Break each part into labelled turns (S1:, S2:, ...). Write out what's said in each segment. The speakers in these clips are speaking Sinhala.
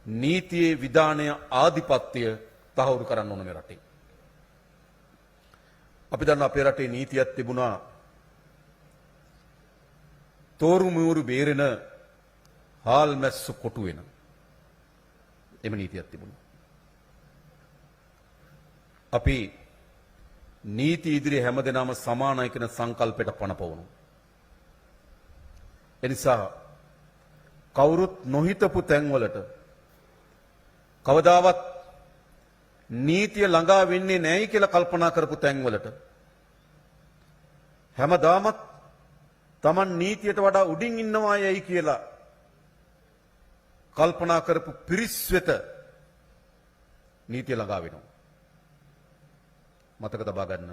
S1: නීතියේ විධානය ආධිපත්‍ය තහවුරු කරන්න ඕන මේ රටේ. අපි දන්න අපේ රටේ නීතියක් තිබුණා තෝරු මුවරු බේරෙන හාල් මැස්සු කොටු වෙන. එම නීතියක් තිබුණා. අපි නීති ඉදිරියේ හැමදෙනාම සමානයි කියන සංකල්පයට පනපවනු. එනිසා කවුරුත් නොහිතපු තැන්වලට කවදාවත් නීතිය ළඟා වෙන්නේ නැයි කියලා කල්පනා කරපු තැන්වලට හැමදාමත් Taman නීතියට වඩා උඩින් ඉන්නවා යයි කියලා කල්පනා කරපු පිරිස් වෙත නීතිය ළඟා වෙනවා. මතක තබා ගන්න.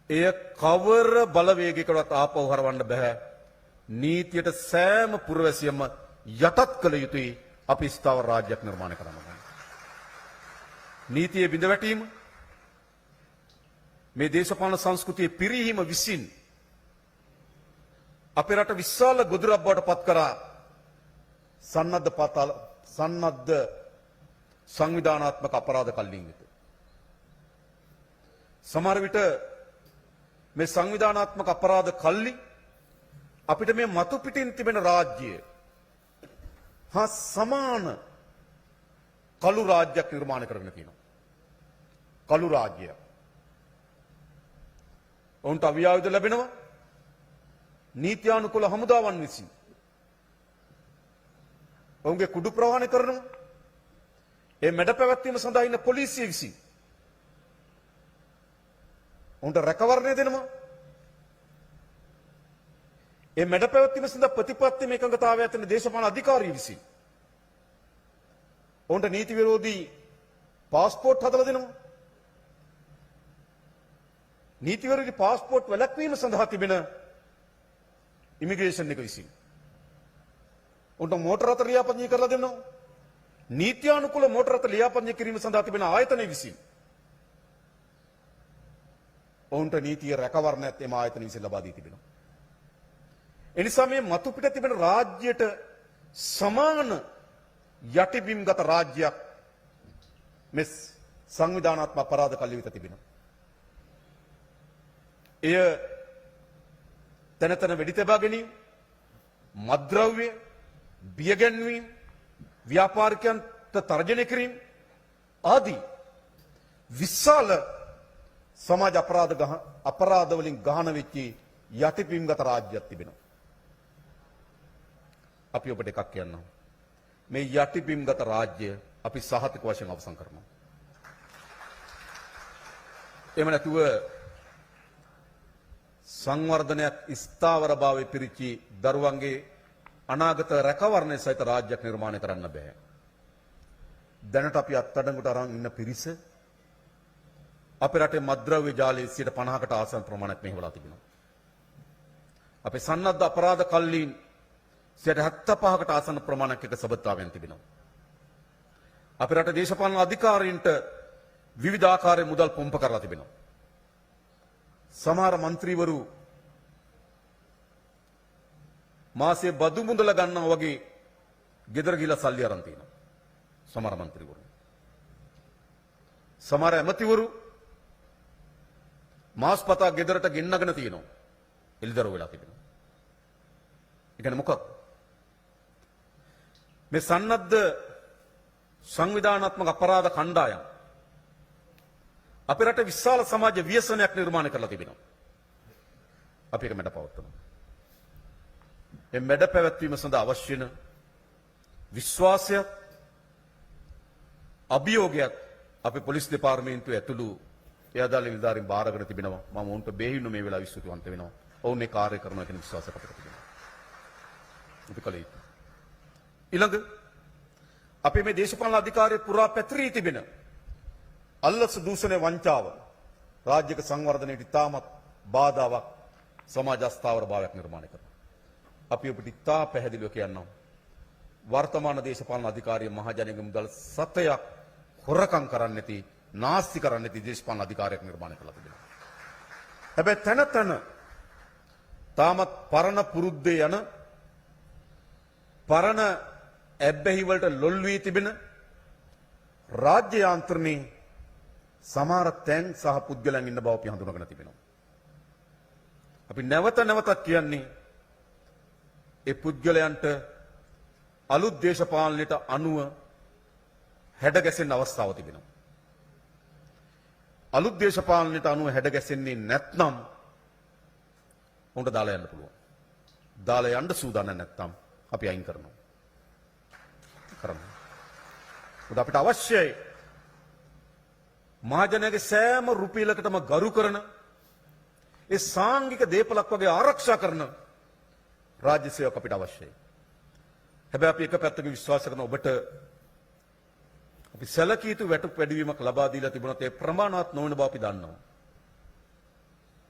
S1: එය කවර බලවේගයකටවත් ආපහු හරවන්න බෑ. නීතියට සෑම පුරවැසියම යටත් කළ යුතුයි අපි ස්ථාවර රාජ්‍යයක් නිර්මාණය කරන්න. නීතියේ බිඳවැටීම මේ දේශපාලන සංස්කෘතියේ පිරිහීම විසින් අපේ රට විශාල ගොදුරක් බවට පත් කරා සන්නද්ධ සංවිධානාත්මක අපරාධ කල්ලින් වෙත. සමහර විට මේ සංවිධානාත්මක අපරාධ කල්ලි අපිට මේ මතු පිටින් තිබෙන රාජ්‍ය හා සමාන කළු රාජ්‍යයක් නිර්මාණය කරගෙන තියෙනවා. කළු රාජ්‍යයක්. ඔවුන්ට අවියායුධ ලැබෙනවා නීත්‍යානුකූල හමුදාවන් විසින්. ඔවුන්ගේ කුඩු ප්‍රහාණය කරනවා. ඒ මැඩ පැවැත්වීම සඳහා ඉන්න පොලිසිය විසින්. ඔවුන්ට රැකවරණය දෙනවා. ඒ මැඩ පැවැත්වීම සඳහා ප්‍රතිපත්තිම එකඟතාවය ඇතින දේශපාලන අධිකාරිය විසින්. ඔවුන්ට නීති විරෝධී පාස්පෝර්ට් හදලා දෙනවා. නීති විරෝධී පාස්පෝර්ට් වැළැක්වීම සඳහා තිබෙන ඉමිග්‍රේෂන් එක විසින්. උන්ට මෝටර රථ ලියාපදිංචි කරලා දෙනවා. නීත්‍යානුකූල මෝටර රථ ලියාපදිංචි කිරීම සඳහා තිබෙන ආයතන විසින්. ඔවුන්ට නීතිය රැකවරණයත් එම ආයතන විසින් ලබා දී තිබෙනවා. එනිසා මේ මතු පිට තිබෙන රාජ්‍යයට සමාන යටිබිම්ගත රාජ්‍යයක් මේ සංවිධානාත්මක අපරාධ කල්ලි වෙත තිබෙනවා. එය තැන තැන වෙඩි තබා ගැනීම, මත්ද්‍රව්‍ය, බියගැන්වීම, ව්‍යාපාරිකයන්ට තර්ජනය කිරීම ආදී විශාල සමාජ අපරාධ වලින් ගහන වෙච්ච යටිපිම්ගත රාජ්‍යයක් තිබෙනවා. අපි ඔබට එකක් කියන්නම්. මේ යටිපිම්ගත රාජ්‍ය අපි සහතික වශයෙන් අවසන් කරනවා. එහෙම නැතුව සංවර්ධනයක් ස්ථාවරභාවයේ පිරිච්චි දරුවන්ගේ අනාගත රැකවරණය සහිත රාජ්‍යයක් නිර්මාණය කරන්න බෑ. දැනට අපි අත්අඩංගුවට අරන් ඉන්න පිරිස අපේ රටේ මත්ද්‍රව්‍ය ජාලයේ 50%කට ආසන්න ප්‍රමාණයක් මෙහෙवला තිබෙනවා. අපේ සන්නද්ධ අපරාධ කල්ලීන් 75%කට ආසන්න ප්‍රමාණයක් එක සබත්තාවෙන් තිබෙනවා. අපේ රටේ දේශපාලන අධිකාරීන්ට විවිධ ආකාරයේ මුදල් පොම්ප කරලා තිබෙනවා. සමහර മന്ത്രിවරු මාසේ බදු මුදල ගන්නවා වගේ ගෙදර ගිහලා සල්ලි අරන් තිනවා. සමහර മന്ത്രിවරු. සමහර ඇමතිවරු මාස්පතා ගෙදරට ගෙන්නගෙන තියෙනවා. එළිදරව් වෙලා තිබෙනවා. ඒ කියන්නේ මොකක්ද? මේ සන්නද්ධ සංවිධානාත්මක අපරාධ කණ්ඩායම් අපේ රටේ විශාල සමාජ ව්‍යසනයක් නිර්මාණය කරලා තිබෙනවා. අපි ඒක මැඩ පවත්වනවා. මේ මැඩ පැවැත්වීම සඳහා අවශ්‍ය වෙන විශ්වාසය අභියෝගයක් අපේ පොලිස් දෙපාර්තමේන්තුව ඇතුළු එයාදාල නිලධාරීන් බාරගෙන තිබෙනවා. මම උන්ට බෙහෙවින්ම මේ වෙලාව විශ්වාසවන්ත වෙනවා. ඔවුන් මේ කාර්ය කරනවා කියන විශ්වාසයක් අපිට තිබෙනවා. අපි කලේ ඊළඟ අපි මේ දේශපාලන අධිකාරිය පුරා පැතිරී තිබෙන අල්ලස් දූෂණය වංචාව රාජ්‍යක සංවර්ධනයට ඉතාමත් බාධාවක් සමාජ අස්ථාවර භාවයක් නිර්මාණය කරනවා. අපි ඔබට ඉතා පැහැදිලිව කියන්නම් වර්තමාන දේශපාලන අධිකාරිය මහජනගේ මුදල් සතයක් හොරකම් කරන්නේ නැති නාස්ති කරන්නේ නැති දේශපාලන අධිකාරියක් නිර්මාණය කරලා තිබෙනවා. හැබැයි තන තන තාමත් පරණ පුරුද්දේ යන පරණ ඇබ්බැහි වලට ලොල් වී තිබෙන රාජ්‍ය යාන්ත්‍රණයේ සමහර තැන් සහ පුද්ගලයන් ඉන්න බව අපි හඳුනගෙන තිබෙනවා. අපි නැවත නැවතත් කියන්නේ ඒ පුද්ගලයන්ට අලුත් දේශපාලනයට අනුව හැඩගැසෙන්න අවස්ථාව තිබෙනවා. අලුත් දේශපාලනයට අනුව හැඩගැසෙන්නේ නැත්නම් උන්ට දාලා යන්න පුළුවන්. දාලා යන්න සූදානම් නැත්නම් අපි අයින් කරනවා. උද අපිට අවශ්‍යයි මහජනයාගේ සෑම රුපියලකටම ගරු කරන ඒ සාංගික දේපලක් වගේ ආරක්ෂා කරන රාජ්‍ය සේවක අපිට අවශ්‍යයි. හැබැයි අපි එක පැත්තක විශ්වාස කරන ඔබට අපි සැලකිය යුතු වැටුප් වැඩිවීමක් ලබා දීලා තිබුණත් ඒ ප්‍රමාණවත් නොවන බව අපි දන්නවා.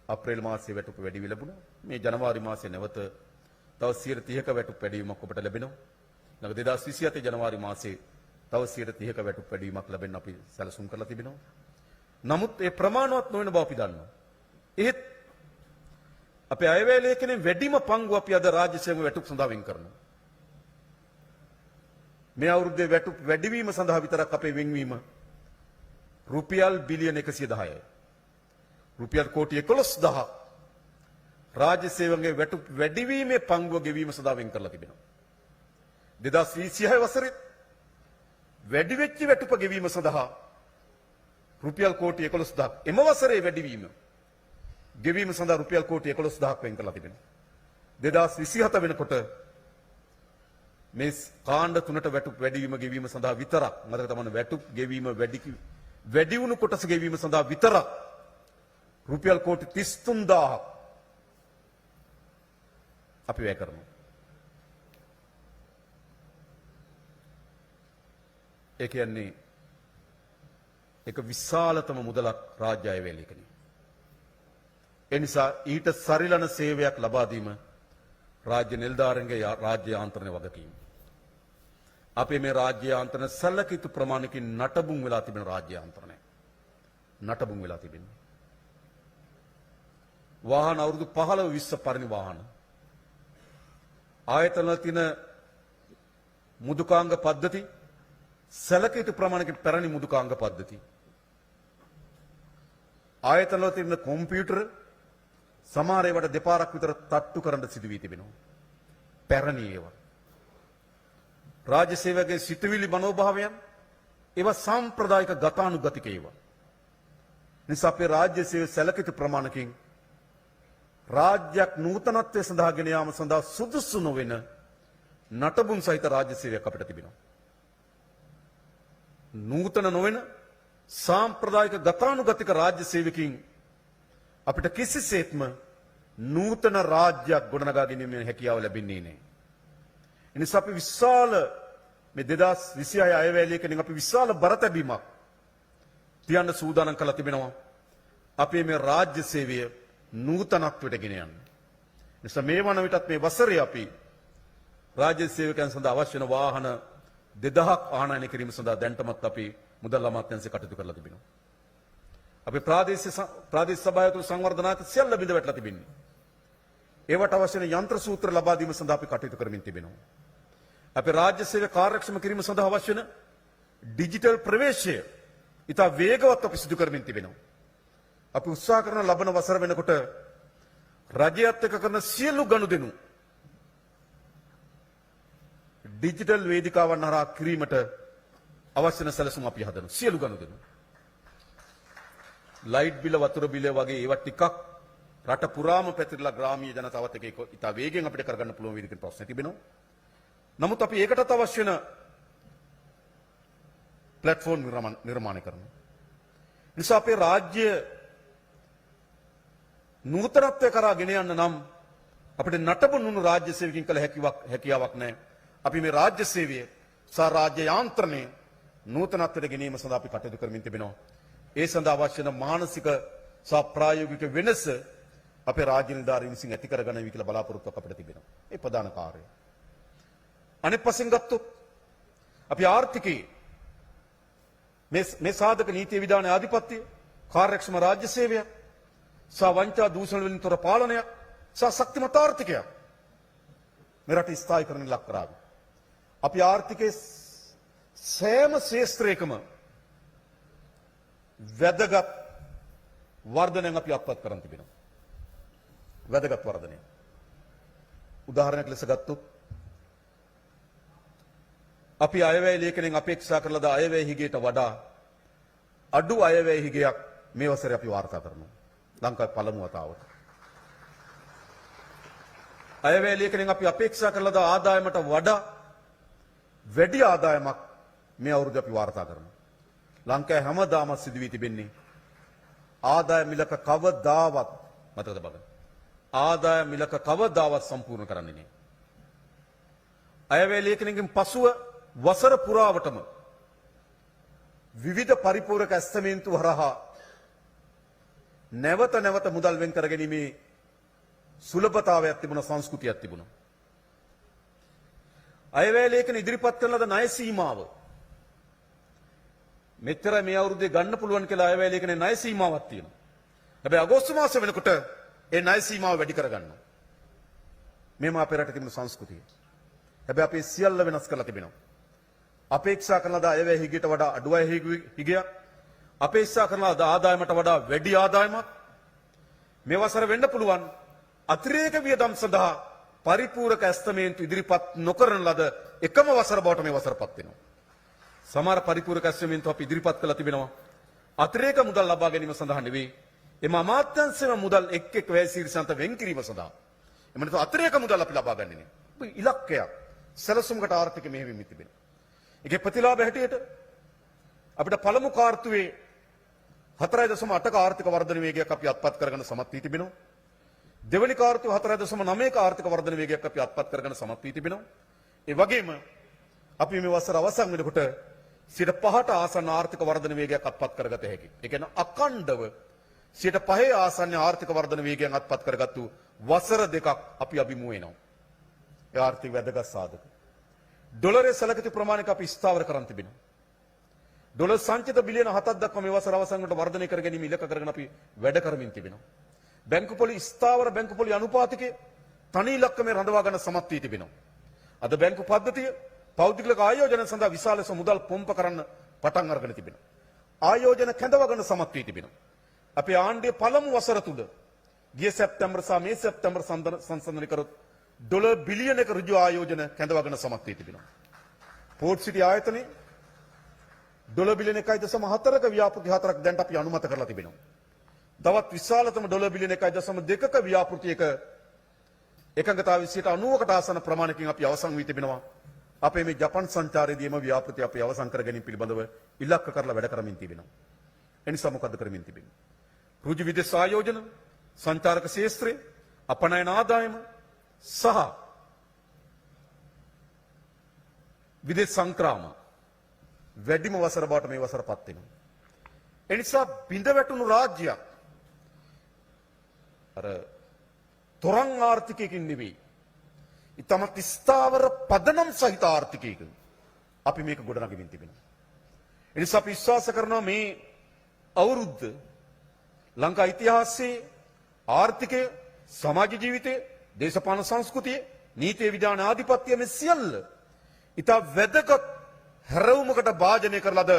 S1: අප්‍රේල් මාසයේ වැටුප වැඩි වී ලැබුණා. මේ ජනවාරි මාසයේ නැවත තව 30ක වැටුප් වැඩිවීමක් ඔබට ලැබෙනවා. ළඟ 2027 ජනවාරි මාසයේ තව 30ක වැටුප් වැඩිවීමක් ලැබෙන්න අපි සැලසුම් කරලා තිබෙනවා. නමුත් ඒ ප්‍රමාණවත් නොවන බව අපි දන්නවා. ඒත් අපේ අයවැය ලේඛනයේ වැඩිම පංගුව අපි අද රාජ්‍ය සේවක වැටුප් සඳහා වෙන් කරනවා. මේ අවුරුද්දේ වැටුප් වැඩිවීම සඳහා විතරක් අපේ වෙන්වීම රුපියල් බිලියන 110යි. රුපියල් කෝටි 11000ක් රාජ්‍ය සේවකගේ වැටුප් වැඩිවීමේ පංගුව ගෙවීම සඳහා වෙන් කරලා තිබෙනවා. 2026 වසරේ වැඩි වෙච්ච වැටුප ගෙවීම සඳහා රුපියල් කෝටි 11000ක් එම වසරේ වැඩිවීම ගෙවීම සඳහා රුපියල් කෝටි 11000ක් වෙන් කරලා තිබෙනවා. 2027 වෙනකොට මේ කාණ්ඩ තුනට වැටුප් වැඩිවීම ගෙවීම සඳහා විතරක් මතක තබන්න වැටුප් ගෙවීම වැඩි වුණු කොටස ගෙවීම සඳහා විතරක් රුපියල් කෝටි 33000ක් අපි වැය කරනවා. ඒ කියන්නේ එක විශාලතම මුදලක් රාජ්‍ය අයවැය ලේඛනයේ. ඒ නිසා ඊට සරිලන සේවයක් ලබා දීම රාජ්‍ය නිලධාරීන්ගේ රාජ්‍ය යාන්ත්‍රණයේ වගකීම. අපේ මේ රාජ්‍ය යාන්ත්‍රණ සැලකිය යුතු ප්‍රමාණයකින් නටබුන් වෙලා තිබෙන රාජ්‍ය යාන්ත්‍රණය. නටබුන් වෙලා තිබෙනවා. වාහන අවුරුදු 15 20 පරිණි වාහන. ආයතනවල තියෙන මුදුකාංග පද්ධති සැලකිය යුතු ප්‍රමාණයකින් පැරණි මුදුකාංග පද්ධති. ආයතනවල තියෙන කොම්පියුටර් සමහර ඒවාට දෙපාරක් විතර තට්ටු කරන්න සිදු වී තිබෙනවා. පැරණි ඒවා. රාජ්‍ය සේවකගේ සිතුවිලි මනෝභාවයන් ඒවා සාම්ප්‍රදායික ගතානුගතික ඒවා. නිසා අපේ රාජ්‍ය සේවය සැලකිය යුතු ප්‍රමාණයකින් රාජ්‍යයක් නූතනත්වයේ සඳහා ගෙන යාම සඳහා සුදුසු නොවන නටබුන් සහිත රාජ්‍ය සේවයක් අපිට තිබෙනවා. නූතන නොවන සාම්ප්‍රදායික ගතානුගතික රාජ්‍ය සේවකින් අපිට කිසිසේත්ම නූතන රාජ්‍යයක් ගොඩනගා ගැනීමේ හැකියාව ලැබෙන්නේ නැහැ. එනිසා අපි විශාල මේ 2026 අයවැය ලේඛනයෙන් අපි විශාල බරතැබීමක් තියන්න සූදානම් කරලා තිබෙනවා. අපේ මේ රාජ්‍ය සේවය නූතනත්වයට ගෙන යන්න. නිසා මේ වන විටත් මේ වසරේ අපි රාජ්‍ය සේවකයන් සඳහා අවශ්‍ය වන වාහන 2000ක් ආනයනය කිරීම සඳහා දැන්ටමත් අපි මුදල් අමාත්‍යාංශය කටයුතු කරලා තිබෙනවා. අපි ප්‍රාදේශීය සභාව තුළ සංවර්ධනාර්ථ සියල්ල බිඳ වැටලා තිබෙන්නේ. ඒවට අවශ්‍ය වන යන්ත්‍ර සූත්‍ර ලබා දීම සඳහා අපි කටයුතු කරමින් තිබෙනවා. අපේ රාජ්‍ය සේවය කාර්යක්ෂම කිරීම සඳහා අවශ්‍ය වන ඩිජිටල් ප්‍රවේශය ඉතා වේගවත් අපි සිදු කරමින් තිබෙනවා. අපි උත්සාහ කරන ලබන වසර වෙනකොට රජයත් එක්ක කරන සියලු ගනුදෙනු ඩිජිටල් වේදිකාවන් හරහා කිරීමට අවශ්‍ය වන සැලසුම් අපි හදනවා. සියලු ගනුදෙනු. ලයිට් බිල වතුර බිල වගේ ඒවා ටිකක් රට පුරාම පැතිරලා ග්‍රාමීය ජනතාවත් එක්ක ඉතා වේගෙන් අපිට කරගන්න පුළුවන් වේදික ප්‍රශ්න තිබෙනවා. නමුත් අපි ඒකටත් අවශ්‍ය වෙන ප්ලැට්ෆෝම් නිර්මාණය කරනවා. නිසා අපේ රාජ්‍ය නූතනත්වය කරා ගෙන යන්න නම් අපිට නටබුණු රාජ්‍ය සේවකින් කළ හැකියාවක් නැහැ. අපි මේ රාජ්‍ය සේවය සහ රාජ්‍ය යාන්ත්‍රණය නූතනත්වයට ගෙනීම සඳහා අපි කටයුතු කරමින් තිබෙනවා. ඒ සඳහා අවශ්‍ය වන මානසික සහ ප්‍රායෝගික වෙනස අපේ රාජ්‍ය නිලධාරීන් විසින් ඇති කරගන්න වී කියලා බලාපොරොත්තුවක් අපිට තිබෙනවා. ඒ ප්‍රධාන කාර්යය. අනෙක් පස්සෙන් ගත්තොත් අපි ආර්ථිකයේ මේ සාධක නීතිය විධානයේ ආධිපත්‍යය කාර්යක්ෂම රාජ්‍ය සේවයක් සහ වංචා දූෂණ වලින් තොර පාලනයක් සහ ශක්තිමත් ආර්ථිකයක් මේ රට ස්ථායීකරණය ලක් කරාවි. අපි ආර්ථිකයේ සෑම ශේෂ්ත්‍රයකම වැදගත් වර්ධනයක් අපි අත්පත් කරන් තිබෙනවා. වැදගත් වර්ධනය. උදාහරණයක් ලෙස ගත්තොත් අපි අයවැය ලේඛනයෙන් අපේක්ෂා කරන ලද අයවැය හිගයට වඩා අඩු අයවැය හිගයක් මේ වසරේ අපි වාර්තා කරනවා. ලංකාවේ පළමු වතාවට. අයවැය ලේඛනයෙන් අපි අපේක්ෂා කරන ලද ආදායමට වඩා වැඩි ආදායමක් මේ අවුරුද්දේ අපි වාර්තා කරනවා. ලංකාවේ හැමදාම සිදු වී තිබෙන්නේ ආදාය මිලක කවදාවත් මතකද බලන්න. ආදාය මිලක කවදාවත් සම්පූර්ණ කරන්නේ නැහැ. අයවැය ලේඛනයෙන් පසුව වසර පුරාවටම විවිධ පරිපූර්ණක ඇස්තමේන්තු හරහා නැවත නැවත මුදල් වෙන් කර ගැනීමේ සුලභතාවයක් තිබුණ සංස්කෘතියක් තිබුණා. අයවැය ලේඛන ඉදිරිපත් කරන ලද ණය සීමාව මෙතර මේ අවුරුද්දේ ගන්න පුළුවන් කියලා අයවැය ලේඛනයේ ණය සීමාවක් තියෙනවා. හැබැයි අගෝස්තු මාසෙ වෙනකොට ඒ ණය සීමාව වැඩි කරගන්නවා. මේම අපේ රටේ තිබුණු සංස්කෘතිය. හැබැයි අපි සියල්ල වෙනස් කරලා තිබෙනවා. අපේක්ෂා කරන ලද අයවැය හිගයට වඩා අඩු අයවැය හිගයක්, අපේක්ෂා කරන ලද ආදායමට වඩා වැඩි ආදායමක් මේ වසර වෙන්න පුළුවන් අතිරේක වියදම් සඳහා පරිපූර්ණක ඇස්තමේන්තු ඉදිරිපත් නොකරන ලද එකම වසර බවට මේ වසරපත් වෙනවා. සමහර පරිපූර්ණක ඇස්තමේන්තු අපි ඉදිරිපත් කළා තිබෙනවා අතිරේක මුදල් ලබා ගැනීම සඳහා නෙවෙයි, එම අමාත්‍යාංශයේ මුදල් එක් වැය සීරිසන්ත වෙන් කිරීම සඳහා. එම නිසා අතිරේක මුදල් අපි ලබා ගන්නේ නෙවෙයි. ඉලක්කයක් සැලසුමකට ආර්ථික මෙහෙයවීම තිබෙනවා. ඒකේ ප්‍රතිලාභ හැටියට අපිට පළමු කාර්තුවේ 4.8ක ආර්ථික වර්ධන වේගයක් අපි අත්පත් කරගෙන සමත් වී තිබෙනවා. දෙවැනි කාර්තුවේ 4.9ක ආර්ථික වර්ධන වේගයක් අපි අත්පත් කරගෙන සමත් වී තිබෙනවා. ඒ වගේම අපි මේ වසර අවසන් වෙනකොට 5% ආසන්න ආර්ථික වර්ධන වේගයක් අත්පත් කරගත හැකියි. ඒ කියන්නේ අකණ්ඩව 5% ආසන්න ආර්ථික වර්ධන වේගයෙන් අත්පත් කරගත්තු වසර දෙකක් අපි අභිමුඛ වෙනවා. ඒ ආර්ථික වැදගත් සාධක. ඩොලරයේ සැලකිත ප්‍රමාණයක් අපි ස්ථාවර කරන් තිබෙනවා. ඩොලර් සංචිත බිලියන 7ක් දක්වා මේ වසර අවසන් වලට වර්ධනය කර ගැනීම ඉලක්ක කරගෙන අපි වැඩ කරමින් තිබෙනවා. බැංකු පොලි ස්ථාවර බැංකු පොලි අනුපාතිකයේ තනි ඉලක්කමේ රඳවා ගන්න සමත් වී තිබෙනවා. අද බැංකු පද්ධතිය පෞද්ගලික ආයෝජන සඳහා විශාල ලෙස මුදල් පොම්ප කරන්න පටන් අරගෙන තිබෙනවා. ආයෝජන කැඳවගෙන සමත් වී තිබෙනවා. අපේ ආණ්ඩුවේ පළමු වසර තුල ගිය සැප්තැම්බර් සහ මේ සැප්තැම්බර් සංසන්දනය කරොත් ඩොලර් බිලියනක ඍජු ආයෝජන කැඳවගෙන සමත් වී තිබෙනවා. පෝර්ට් සිටි ආයතනයේ ඩොලර් බිලියන 1.4ක ව්‍යාපෘති 4ක් දැන් අපි අනුමත කරලා තිබෙනවා. තවත් විශාලතම ඩොලර් බිලියන 1.2ක ව්‍යාපෘතියක එකඟතාවය 90කට ආසන ප්‍රමාණයකින් අපි අවසන් වී තිබෙනවා. අපේ මේ ජපන් සංචාරයේදීම ව්‍යාපෘති අපි අවසන් කර ගැනීම පිළිබඳව ඉලක්ක කරලා වැඩ කරමින් තිබෙනවා. එනිසා මොකද්ද කරමින් තිබෙන්නේ? ඍජු විදේශ ආයෝජන, සංචාරක ශාස්ත්‍රය, අපනයන ආදායම සහ විදේශ සංක්‍රාම වැඩිම වසර බවට මේ වසරපත් වෙනවා. එනිසා බිඳ වැටුණු රාජ්‍යයක් අර තොරන් ආර්ථිකයකින් නෙවෙයි, ඉතමත් ස්ථාවර පදනම් සහිත ආර්ථිකයකින් අපි මේක ගොඩනගමින් තිබෙනවා. එනිසා අපි විශ්වාස කරනවා මේ අවුරුද්ද ලංකා ඉතිහාසයේ ආර්ථිකය, සමාජ ජීවිතය, දේශපාලන සංස්කෘතිය, නීතිය විධාන ආධිපත්‍ය මේ සියල්ල ඉතා වැදගත් හැරවුමකට භාජනය කරලද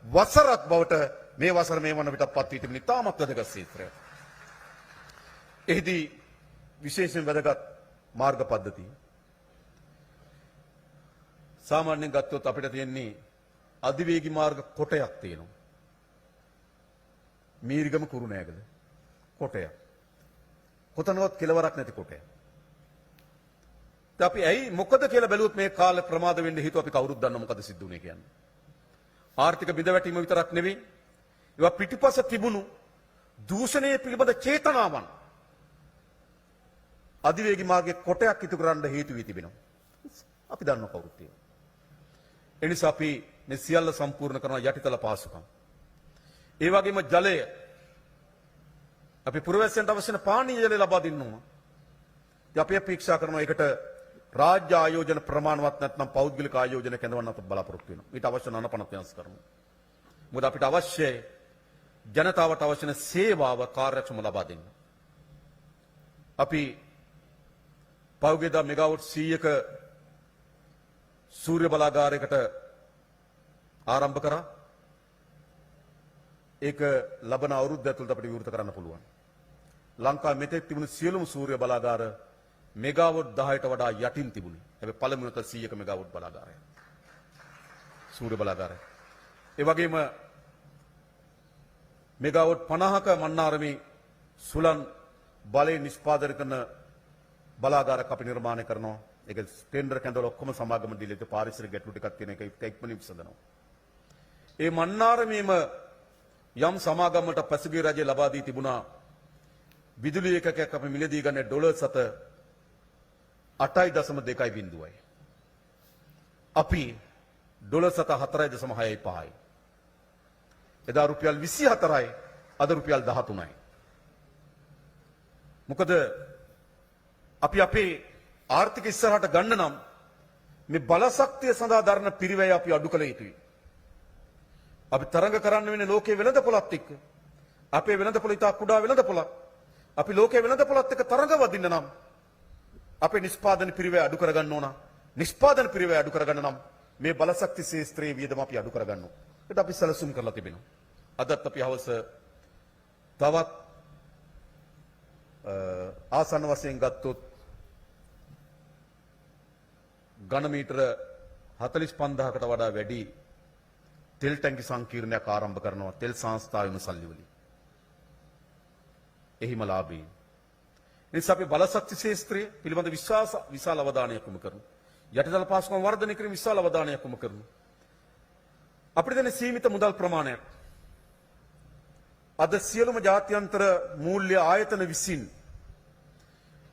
S1: වසරක් බවට මේ වසර මේ වන විටත් පත් වී තිබෙන ඉතාමත් වැදගත් ක්ෂේත්‍රයක්. එහිදී විශේෂයෙන් වැදගත් මාර්ග පද්ධතිය. සාමාන්‍යයෙන් ගත්තොත් අපිට තියෙන්නේ අධිවේගී මාර්ග කොටයක් තියෙනවා. මීරිගම කුරුණෑගල කොටයක්. කොතනවත් කෙලවරක් නැති කොටයක්. අපි ඇයි මොකද කියලා බැලුවොත් මේ කාලේ ප්‍රමාද වෙන්න හේතුව අපි කවුරුත් දන්නවා මොකද සිද්ධ වුනේ කියන්නේ. ආර්ථික බිඳවැටීම විතරක් නෙවෙයි, ඒවා පිටිපස තිබුණු දූෂණයේ පිළිබඳ චේතනාවන් අධිවේගී මාර්ගයේ කොටයක් ඉටු කරන්න හේතු වී තිබෙනවා. අපි දන්නවා කවුරුත් ඒක. ඒ නිසා අපි මේ සියල්ල සම්පූර්ණ කරන යටිතල පාසුකම්. ඒ වගේම ජලය, අපි පුරවැසියන්ට අවශ්‍ය පානීය ජලය ලබා දෙන්න ඕන. අපි අපේක්ෂා කරනවා ඒකට රාජ්‍ය ආයෝජන ප්‍රමාණවත් නැත්නම් පෞද්ගලික ආයෝජන කැඳවන්න අපි බලාපොරොත්තු වෙනවා. ඊට අවශ්‍ය නනපනත් වෙනස් කරමු. මොකද අපිට අවශ්‍යයි ජනතාවට අවශ්‍ය සේවාව කාර්යක්ෂම ලබා දෙන්න. අපි පෞද්ගලික මෙගාවොට් 100ක සූර්ය බලාගාරයකට ආරම්භ කරා. ඒක ලබන අවුරුද්ද ඇතුළත අපිට විවෘත කරන්න පුළුවන්. ලංකාවේ මෙතෙක් තිබුණු සියලුම සූර්ය බලාගාර මෙගාවොට් 10ට වඩා යටින් තිබුණේ. හැබැයි පළමුවත 100ක මෙගාවොට් බලාගාරය. සූර්ය බලාගාරය. ඒ වගේම මෙගාවොට් 50ක මන්නාරමේ සුළං බලය නිෂ්පාදනය කරන බලාගාරයක් අපි නිර්මාණය කරනවා. ඒක ටෙන්ඩර් කැඳවල ඔක්කොම සමාගම දීලා ඉතින් පාරිසරික ගැටලු ටිකක් තියෙන එක ඉක්මනින් විසඳනවා. ඒ මන්නාරමේම යම් සමාගමකට පසුගිය රජය ලබා දී තිබුණා විදුලි ඒකකයක් අපි මිලදී ගන්න ඩොලර් සත 8.2යි. අපි ඩොලර් සත 4.65යි. එදා රුපියල් 24යි අද රුපියල් 13යි. මොකද අපි අපේ ආර්ථික ඉස්සරහට ගන්න නම් මේ බලශක්තිය සඳහා දරන පිරිවැය අපි අඩු කළ යුතුයි. අපි තරඟ කරන්න වෙන්නේ ලෝකයේ වෙළඳපොළත් එක්ක. අපේ වෙළඳපොළ ඉතා කුඩා වෙළඳපොළක්. අපි ලෝකයේ වෙළඳපොළත් එක්ක තරඟ වදින්න නම් අපේ නිෂ්පාදන පිරිවැය අඩු කරගන්න ඕන. නිෂ්පාදන පිරිවැය අඩු කරගන්න නම් මේ බලශක්ති ශාස්ත්‍රයේ වියදම අපි අඩු කරගන්න ඕන. ඒකට අපි සැලසුම් කරලා තිබෙනවා. අදත් අපි හවස තවත් ආසන්න වශයෙන් ගත්තොත් ඝන මීටර 45000කට වඩා වැඩි තෙල් ටැංකි සංකීර්ණයක් ආරම්භ කරනවා තෙල් සංස්ථාවෙම සල්ලි වලින්. එහිම ලාභී. නිසා අපි බලශක්ති ශාස්ත්‍රය පිළිබඳ විශාල අවධානයක් යොමු කරමු. යටිතල පාසුකම් වර්ධනය කිරීම විශාල අවධානයක් යොමු කරමු. අපිට දෙන සීමිත මුදල් ප්‍රමාණයක් අද සියලුම ජාත්‍යන්තර මූල්‍ය ආයතන විසින්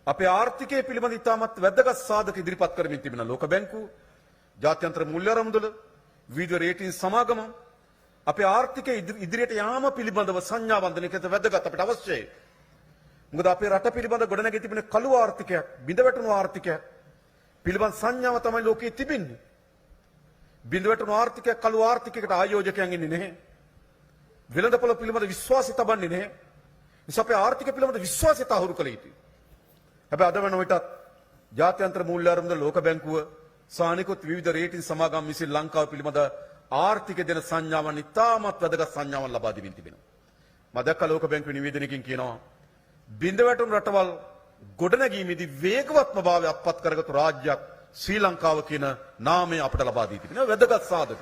S1: අපේ ආර්ථිකය පිළිබඳ ඉතාමත් වැදගත් සාධක ඉදිරිපත් කරමින් තිබෙන ලෝක බැංකුව, ජාත්‍යන්තර මූල්‍ය අරමුදල, විවිධ රේටින් සමාගම අපේ ආර්ථිකය ඉදිරියට යාම පිළිබඳව සංඥා වන්දනයකට වැදගත් අපිට අවශ්‍යයි. මොකද අපේ රට පිළිබඳ ගොඩනැගී තිබෙන කළු ආර්ථිකයක්, බිඳවැටුණු ආර්ථිකයක් පිළිබඳ සංඥාව තමයි ලෝකයේ තිබෙන්නේ. බිඳවැටුණු ආර්ථිකයක් කළු ආර්ථිකයකට ආයෝජකයන් ඉන්නේ නැහැ. වෙළඳපොළ පිළිබඳ විශ්වාසය තබන්නේ නැහැ. නිසා අපේ ආර්ථිකය පිළිබඳ විශ්වාසය තහවුරු කළ යුතුයි. හැබැයි අද වෙන විටත් ජාත්‍යන්තර මූල්‍ය අරමුදල ලෝක බැංකුව සානිකුත් විවිධ රේටින් සමාගම් විසින් ලංකාව පිළිබඳ ආර්ථික දෙන සංඥාවන් ඉතාමත් වැදගත් සංඥාවන් ලබා දෙමින් තිබෙනවා. මම දැක්ක ලෝක බැංකුවේ නිවේදනයකින් කියනවා බිඳවැටුණු රටවල් ගොඩනැගීමේදී වේගවත්ම භාවය අත්පත් කරගත්තු රාජ්‍යයක් ශ්‍රී ලංකාව කියන නාමය අපට ලබා දී තිබෙනවා. වැදගත් සාධක.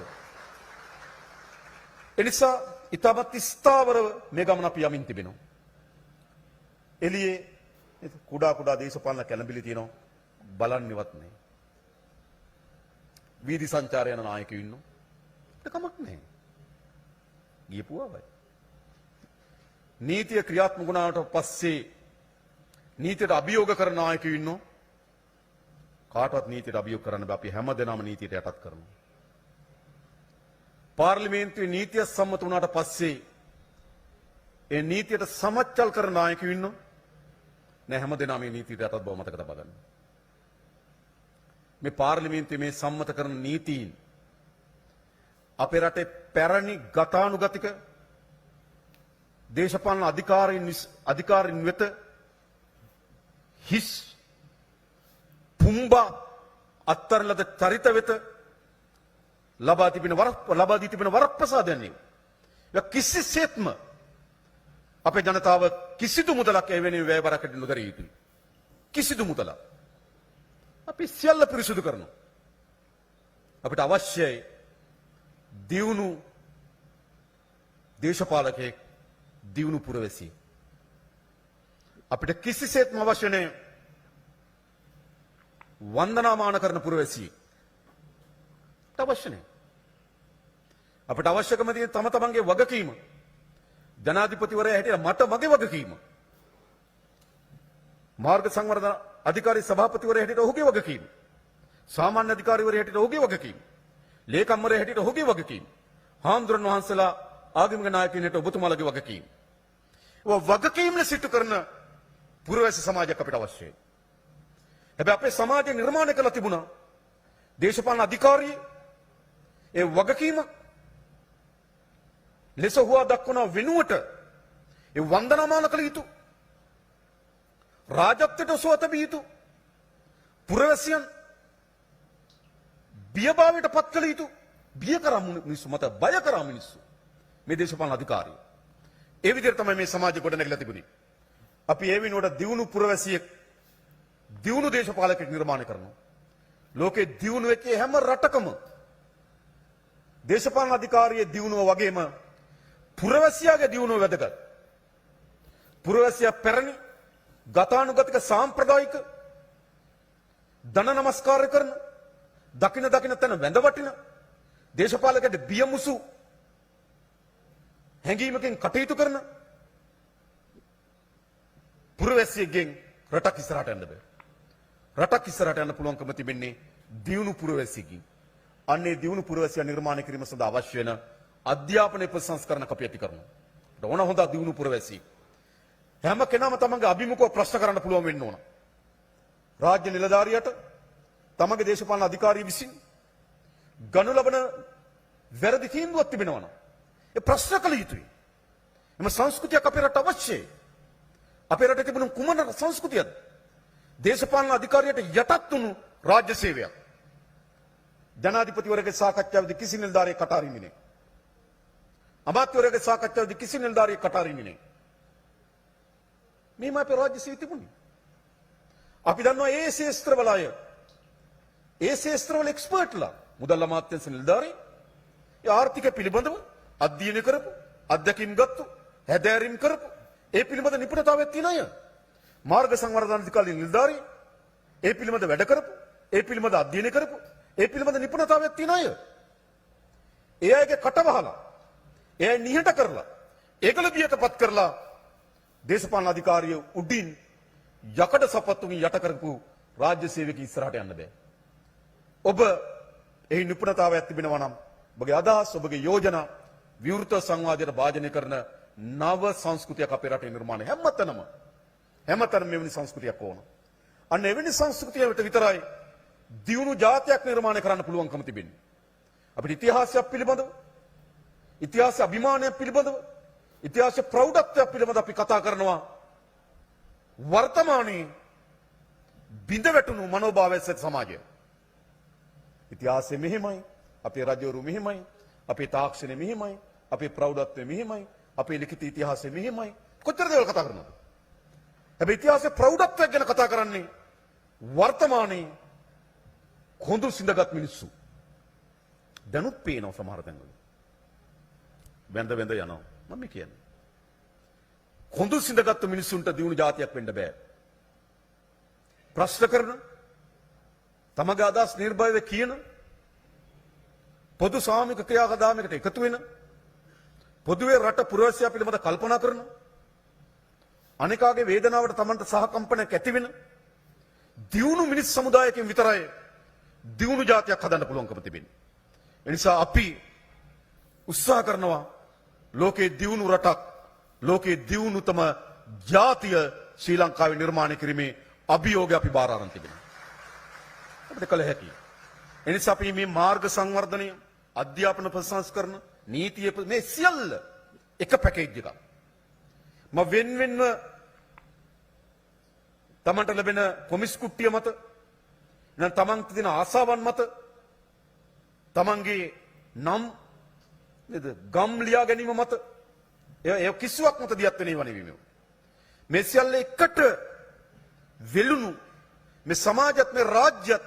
S1: එනිසා ඉතාමත් ස්ථාවරව මේ ගමන අපි යමින් තිබෙනවා. එළියේ කුඩා දේශපාලන කැළඹිලි තියෙනවා බලන්නේවත් නැහැ. වීදි සංචාරය යන නායකයෝ ඉන්නවා. ඒක කමක් නැහැ. ගියපුවාවයි. නීතිය ක්‍රියාත්මක වුණාට පස්සේ නීතියට අභියෝග කරන නායකයෝ ඉන්නවා. කාටවත් නීතියට අභියෝග කරන්න බෑ. අපි හැමදෙනාම නීතියට යටත් කරනවා. පාර්ලිමේන්තුවේ නීතිය සම්මත වුණාට පස්සේ ඒ නීතියට සමච්චල් කරන නායකයෝ ඉන්නවා. නෑ හැමදෙනාම මේ නීතියට යටත් බව මතක තබා ගන්න. මේ පාර්ලිමේන්තුවේ මේ සම්මත කරන නීතීන් අපේ රටේ පැරණි ගතානුගතික දේශපාලන අධිකාරීන් වෙත හිස් පුම්බා අත්තරලද චරිත වෙත ලබා දී තිබෙන වරප්‍රසාදයන් කිසිසේත්ම අපේ ජනතාව කිසිදු මුදලක් එවැනි වැයවරකට නොදරිය යුතුයි. කිසිදු මුදලක්. අපි සියල්ල පිරිසුදු කරනවා. අපිට අවශ්‍යයි දියුණු දේශපාලකයෙක්, දියුණු පුරවැසියෙක්. අපිට කිසිසේත්ම අවශ්‍ය නැහැ වන්දනාමාන කරන පුරවැසියෙක්. අවශ්‍ය නැහැ. අපිට අවශ්‍යකම තියෙන තම තමන්ගේ වගකීම. ජනාධිපතිවරයා හැටියට මට මගේ වගකීම. මාර්ග සංවර්ධන අධිකාරී සභාපතිවරයා හැටියට ඔහුගේ වගකීම. සාමාන්‍ය අධිකාරීවරයා හැටියට ඔහුගේ වගකීම. ලේකම්වරයා හැටියට ඔහුගේ වගකීම. හාමුදුරන් වහන්සේලා ආගමික නායකයින් හැටියට ඔබතුමාලගේ වගකීම. ඔය වගකීම් සිටු කරන පුරවැසි සමාජයක් අපිට අවශ්‍යයි. හැබැයි අපේ සමාජය නිර්මාණය කරලා තිබුණා දේශපාලන අධිකාරිය ඒ වගකීම ලෙස හුවා දක්වන වෙනුවට ඒ වන්දනාමාන කළ යුතු රාජත්වයට ඔසවා තැබිය යුතු පුරවැසියන් බියභාවයට පත් කළ යුතු බිය කරා මිනිස්සු මත බය කරා මිනිස්සු මේ දේශපාලන අධිකාරිය. ඒ විදිහට තමයි මේ සමාජය ගොඩ නැගිලා තිබුණේ. අපි ඒ වෙනුවට දියුණු පුරවැසියෙක් දියුණු දේශපාලකෙක් නිර්මාණය කරනවා. ලෝකේ දියුණු වෙච්ච හැම රටකම දේශපාලන අධිකාරියේ දියුණුව වගේම පුරවැසියාගේ දියුණුව වැදගත්. පුරවැසියා පැරණි ගතානුගතික සාම්ප්‍රදායික දන නමස්කාර කරන දකින තැන වැඳ වටින දේශපාලකයට බියමුසු හැඟීමකින් කටයුතු කරන පුරවැසියෙක්ගෙන් රටක් ඉස්සරහට යන්න බෑ. රටක් ඉස්සරහට යන්න පුළුවන්කම තිබෙන්නේ දියුණු පුරවැසියෙක්ගෙන්. අන්නේ දියුණු පුරවැසියා නිර්මාණය කිරීම සඳහා අවශ්‍ය වෙන අධ්‍යාපනයේ ප්‍රසංස්කරණ අපි ඇති කරනවා. ඕන හොඳ දියුණු පුරවැසියෙක් හැම කෙනාම තමන්ගේ අභිමුඛව ප්‍රශ්න කරන්න පුළුවන් වෙන්න ඕන. රාජ්‍ය නිලධාරියට තමන්ගේ දේශපාලන අධිකාරිය විසින් ගනු ලබන වැරදි තීන්දුවක් තිබෙනවා නම් ඒ ප්‍රශ්න කළ යුතුයි. එම සංස්කෘතියක් අපේ රට අවශ්‍යයි. අපේ රටේ තිබුණු කුමන සංස්කෘතියද? දේශපාලන අධිකාරියට යටත් වුණු රාජ්‍ය සේවයක්. ජනාධිපතිවරයාගේ සාකච්ඡාවේදී කිසි නිලධාරියෙක් කට අරින්නේ නැහැ. අමාත්‍යවරයාගේ සාකච්ඡාවේදී කිසි නිලධාරියෙක් කට අරින්නේ නැහැ. මේම අපේ රාජ්‍ය සේවය තිබුණේ. අපි දන්නවා ඒ ශේස්ත්‍රවල අය ඒ ශේස්ත්‍රවල එක්ස්පර්ට්ලා මුදල් අමාත්‍යාංශ නිලධාරීන් ඒ ආර්ථික පිළිබඳව අධ්‍යයනය කරපු අධ්‍යක්ීම් ගත්තු හැදෑරීම් කරපු ඒ පිළිබඳ නිපුණතාවයක් තියෙන අය. මාර්ග සංවර්ධන අධිකාරියේ නිලධාරීන් ඒ පිළිබඳ වැඩ කරපු ඒ පිළිබඳ අධ්‍යයනය කරපු ඒ පිළිබඳ නිපුණතාවයක් තියෙන අය. ඒ අයගේ කටවහලා ඒ අය නිහඬ කරලා ඒකල බියටපත් කරලා දේශපාලන අධිකාරිය උඩින් යකඩ සපත්තුකින් යට කරපු රාජ්‍ය සේවක ඉස්සරහට යන්න බෑ. ඔබ එහි නිපුණතාවයක් තිබෙනවා නම් ඔබගේ අදහස් ඔබගේ යෝජනා විවෘත සංවාදයට භාජනය කරන නව සංස්කෘතියක් අපේ රටේ නිර්මාණය හැමතැනම මෙවැනි සංස්කෘතියක් ඕන. අන්න එවැනි සංස්කෘතියකට විතරයි දියුණු ජාතියක් නිර්මාණය කරන්න පුළුවන්කම තිබෙන්නේ. අපිට ඉතිහාසයක් පිළිබඳව ඉතිහාස අභිමානයක් පිළිබඳව ඉතිහාස ප්‍රෞಢත්වයක් පිළිබඳව අපි කතා කරනවා. වර්තමානයේ බිඳ වැටුණු මනෝභාවය සහිත සමාජය. ඉතිහාසය මෙහෙමයි, අපේ රජවරු මෙහෙමයි, අපේ තාක්ෂණය මෙහෙමයි, අපේ ප්‍රෞಢත්වය මෙහෙමයි, අපේ ලිඛිත ඉතිහාසය මෙහෙමයි. කොච්චර දේවල් කතා කරනවද? හැබැයි ඉතිහාසයේ ප්‍රෞಢත්වයක් ගැන කතා කරන්නේ වර්තමානයේ කොඳු සිඳගත් මිනිස්සු. දැනුත් පේනවා සමහර තැන්වල. වැඳ යනවා. මම කියන්නේ. කොඳු සිඳගත් මිනිස්සුන්ට දියුණු ජාතියක් වෙන්න බෑ. ප්‍රශ්න කරන තමගේ අදහස් නිර්භයව කියන පොදු සාමික ක්‍රියාදාමයකට එකතු වෙන පොදුවේ රට පුරවැසියා පිළිබඳ කල්පනා කරන අනිකාගේ වේදනාවට තමන්ට සහකම්පනයක් ඇති වෙන දියුණු මිනිස් සමුදායකින් විතරයි දියුණු ජාතියක් හදන්න පුළුවන්කම තිබෙන්නේ. ඒ නිසා අපි උත්සාහ කරනවා ලෝකේ දියුණු රටක් ලෝකේ දියුණුතම ජාතිය ශ්‍රී ලංකාවේ නිර්මාණය කිරීමේ අභියෝගය අපි බාර අරන් තිබෙනවා. අපිට කළ හැකියි. ඒ නිසා අපි මේ මාර්ග සංවර්ධනය, අධ්‍යාපන ප්‍රසංස්කරණ, නීතිය මේ සියල්ල එක පැකේජ් එකක්. මම වෙන්වෙන්ව තමන්ට ලැබෙන කොමිස් කුට්ටිය මත නැත්නම් තමන්ට දෙන ආසාවන් මත තමන්ගේ නම් නේද ගම් ලියා ගැනීම මත ඒ කිසිවක් මත දියත් වෙන්නේ නෙවෙයි. මේ සියල්ල එකට වෙලුණු මේ සමාජයත් මේ රාජ්‍යත්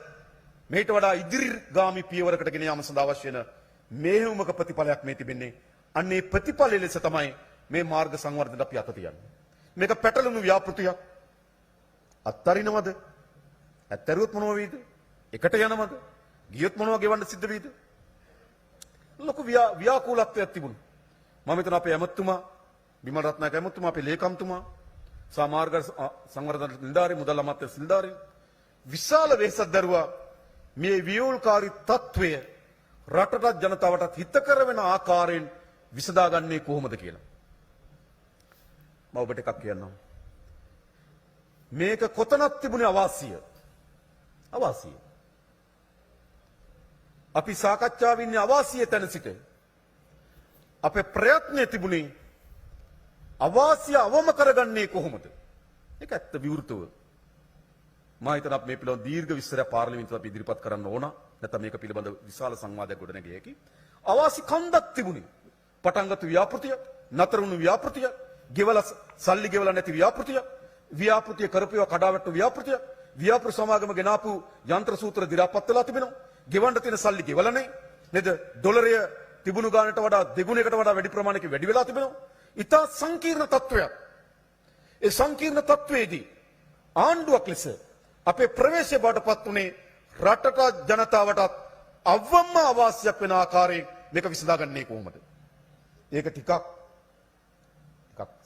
S1: මේට වඩා ඉදිරිගාමී පියවරකට ගෙන යාම සඳහා අවශ්‍ය වෙන මේහුමක ප්‍රතිඵලයක් මේ තිබෙන්නේ. අන්නේ ප්‍රතිඵලය ලෙස තමයි මේ මාර්ග සංවර්ධනයට අපි අත තියන්නේ. මේක පැටලුණු ව්‍යාපෘතියක්. අත්තරිනවද? ඇත්තරුවොත් මොනව වෙයිද? එකට යනවද? ගියොත් මොනව ගෙවන්න සිද්ධ වෙයිද? ලොකු ව්‍යාකූලත්වයක් තිබුණා. මම හිතන අපේ ඇමතුමා විමල් රත්නායක ඇමතුමා අපේ ලේකම්තුමා සමාර්ග සංවර්ධන නිලධාරී මුදල් අමාත්‍ය නිලධාරී විශාල වෙහෙසක් දරුවා මේ වියෝල්කාරී තත්වය රටටත් ජනතාවටත් හිතකර වෙන ආකාරයෙන් විසඳාගන්නේ කොහොමද කියලා. මම ඔබට එකක් කියන්නම්. මේක කොතනක් තිබුණේ අවාසිය. අපි සාකච්ඡාවේ ඉන්නේ අවාසිය තැන සිට. අපේ ප්‍රයත්නය තිබුණේ අවාසිය අවම කරගන්නේ කොහොමද? ඒක ඇත්ත විවෘතව. මම හිතනවා මේ පිළිබඳව දීර්ඝ විස්තරයක් පාර්ලිමේන්තුවට අපි ඉදිරිපත් කරන්න ඕන. නැත්නම් මේක පිළිබඳ විශාල සංවාදයක් ගොඩනැගිය හැකි. අවාසි කන්දක් තිබුණේ. පටන්ගත් ව්‍යාපෘතිය, නතර වුණු ව්‍යාපෘතිය, ගෙවල සල්ලි ගෙවලා නැති ව්‍යාපෘතිය, ව්‍යාපෘතිය කරපියව කඩාවැට්ටු ව්‍යාපෘතිය, ව්‍යාපෘති සමාගම ගෙනාපු යන්ත්‍ර සූත්‍ර දි รา පත් වෙලා තිබෙනවා. ගෙවන්න තියෙන සල්ලි ගෙවලා නැහැ. නේද? ඩොලරය තිබුණු ගානට වඩා දෙගුණයකට වඩා වැඩි ප්‍රමාණයක වැඩි වෙලා තිබෙනවා. ඉතා සංකීර්ණ තත්වයක්. ඒ සංකීර්ණ තත්වයේදී ආණ්ඩුවක් ලෙස අපේ ප්‍රවේශය බාටපත් උනේ රටට ජනතාවට අවම අවාසියක් වෙන ආකාරයෙන් මේක විසඳාගන්නේ කොහොමද? ඒක ටිකක්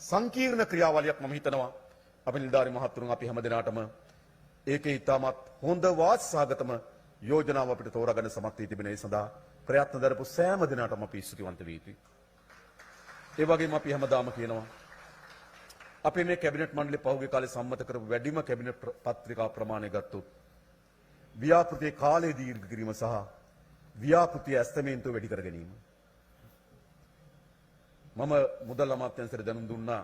S1: සංකීර්ණ ක්‍රියාවලියක් මම හිතනවා. අපි නිලධාරි මහත්තුරුන් අපි හැමදෙනාටම ඒකේ ඉතාමත් හොඳ වාසසහගතම යෝජනාව අපිට තෝරාගන්න සමත් වී තිබෙන ඒ සඳහා ප්‍රයත්න දරපු සෑම දිනකටම අපි ස්තුතිවන්ත විය යුතුයි. ඒ වගේම අපි හැමදාම කියනවා අපේ මේ කැබිනට් මණ්ඩලය පහුගිය කාලේ සම්මත කරපු වැඩිම කැබිනට් පත්‍රිකා ප්‍රමාණය ගත්තොත් ව්‍යාපෘතියේ කාලය දීර්ඝ කිරීම සහ ව්‍යාපෘතිය ඇස්තමේන්තුව වැඩි කර ගැනීම. මම මුදල් අමාත්‍යාංශයට දැනුම් දුන්නා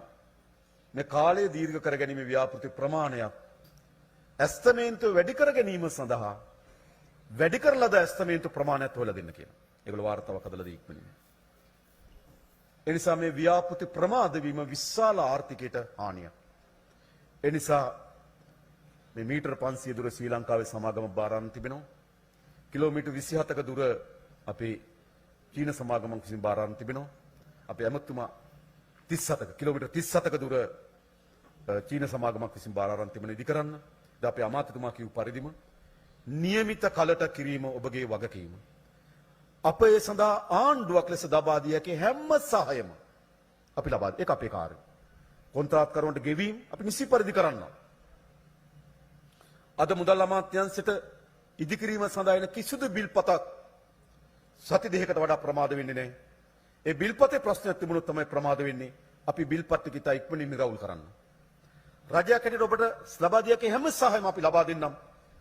S1: මේ කාලය දීර්ඝ කර ගැනීම ව්‍යාපෘති ප්‍රමාණයක් ඇස්තමේන්තුව වැඩි කර ගැනීම සඳහා වැඩි කරලද ඇස්තමේන්තු ප්‍රමාණයත් හොයලා දෙන්න කියලා. ඒගොල්ලෝ වාර්තාවක් හදලා දී ඉක්මනින්. ඒ නිසා මේ ව්‍යාපෘති ප්‍රමාද වීම විශාල ආර්ථිකයට හානියක්. ඒ නිසා මේ මීටර 500 දුර ශ්‍රී ලංකාවේ සමාගම බාරන් තිබෙනවා. කිලෝමීටර් 27ක දුර අපේ චීන සමාගමක් විසින් බාරන් තිබෙනවා. අපේ ඇමතුමා 37ක කිලෝමීටර් 37ක දුර චීන සමාගමක් විසින් බාරන් තිබෙන ඉදි කරන්න. දැන් අපේ අමාත්‍යතුමා කියු පරිදිම නියමිත කලට කිරීම ඔබගේ වගකීම. අප ඒ සඳහා ආණ්ඩුවක් ලෙස ලබා දිය හැකි හැම සහායම අපි ලබා ඒක අපේ කාර්යය. කොන්ත්‍රාත්කරුවන්ට ගෙවීම අපි නිසි පරිදි කරන්න. අද මුදල් අමාත්‍යාංශයට ඉදිකිරීම සඳහා එන කිසිදු බිල්පතක් සති දෙකකට වඩා ප්‍රමාද වෙන්නේ නැහැ. ඒ බිල්පතේ ප්‍රශ්නයක් තිබුණොත් තමයි ප්‍රමාද වෙන්නේ. අපි බිල්පත් ටික ඉතා ඉක්මනින් නිරවුල් කරන්න. රජයක් හැටියට ඔබට ලබා දිය හැකි හැම සහායම අපි ලබා දෙන්නම්.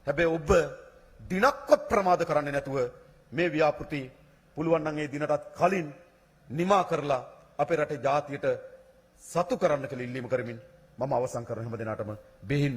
S1: හැබැයි ඔබ දිනක්වත් ප්‍රමාද කරන්නේ නැතුව මේ ව්‍යාපෘති පුළුවන් නම් ඒ දිනටත් කලින් නිමා කරලා අපේ රටේ ජාතියට සතු කරන්න කියලා ඉල්ලීම කරමින් මම අවසන් කරන හැම දිනකටම බෙහෙින්